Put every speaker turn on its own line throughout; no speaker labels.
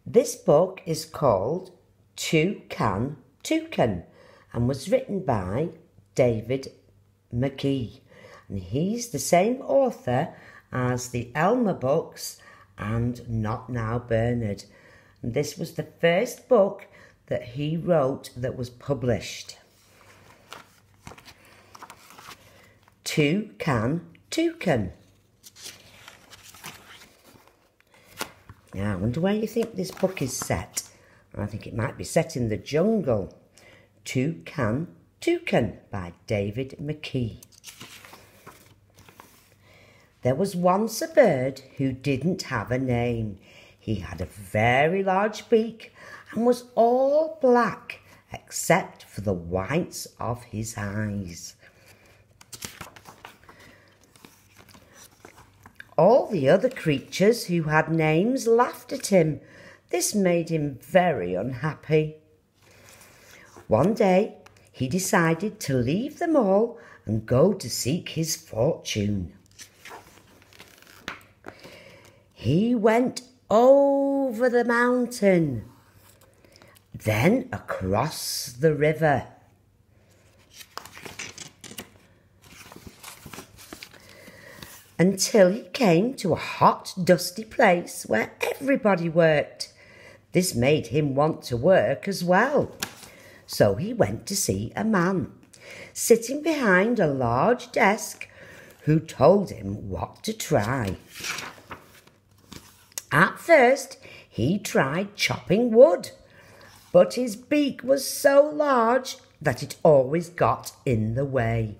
This book is called Can Toucan and was written by David McKee. And he's the same author as the Elmer books and Not Now Bernard. And this was the first book that he wrote that was published. Can Toucan. Now, I wonder where you think this book is set. I think it might be set in the jungle. Can Toucan by David McKee. There was once a bird who didn't have a name. He had a very large beak and was all black except for the whites of his eyes. All the other creatures who had names laughed at him. This made him very unhappy. One day, he decided to leave them all and go to seek his fortune. He went over the mountain, then across the river. Until he came to a hot, dusty place where everybody worked. This made him want to work as well. So he went to see a man sitting behind a large desk who told him what to try. At first, he tried chopping wood, but his beak was so large that it always got in the way.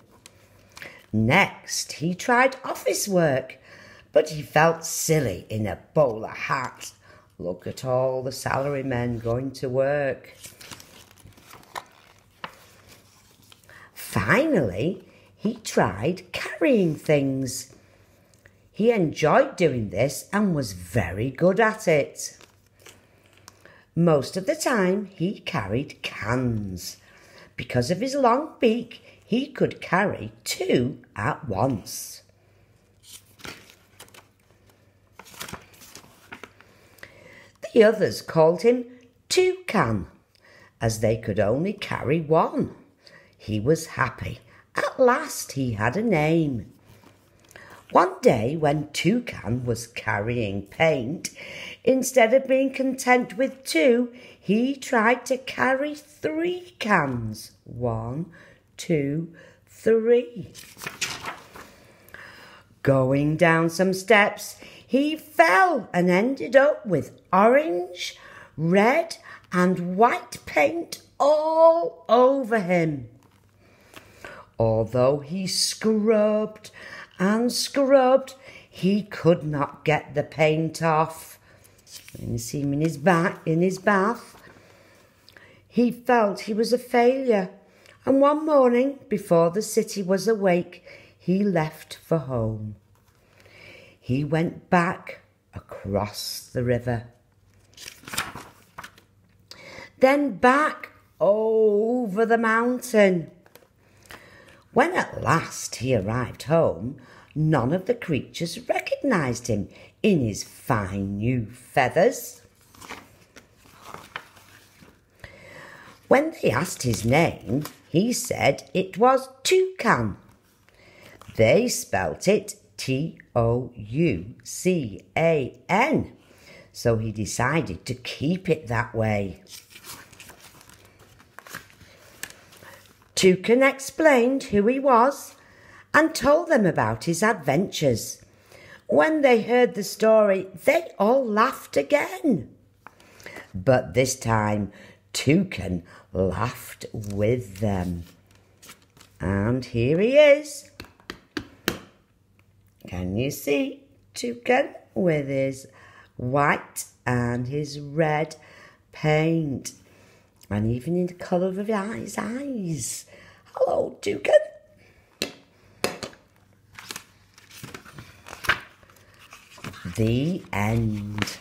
Next, he tried office work, but he felt silly in a bowler hat. Look at all the salarymen going to work. Finally, he tried carrying things. He enjoyed doing this and was very good at it. Most of the time, he carried cans. Because of his long beak, he could carry 2 at once. The others called him Toucan, as they could only carry 1. He was happy. At last he had a name. One day when Toucan was carrying paint, instead of being content with 2, he tried to carry 3 cans. 1, 2, 3. Going down some steps, he fell and ended up with orange, red and white paint all over him. Although he scrubbed and scrubbed, he could not get the paint off. And you see him in his bath. He felt he was a failure. And one morning, before the city was awake, he left for home. He went back across the river. Then back over the mountain. When at last he arrived home, none of the creatures recognised him in his fine new feathers. When they asked his name, he said it was Toucan. They spelt it Toucan, so he decided to keep it that way. Toucan explained who he was and told them about his adventures. When they heard the story, they all laughed again. But this time, Toucan laughed with them. And here he is. Can you see Toucan with his white and his red paint? And even in the colour of his eyes. Hello, Toucan. The end.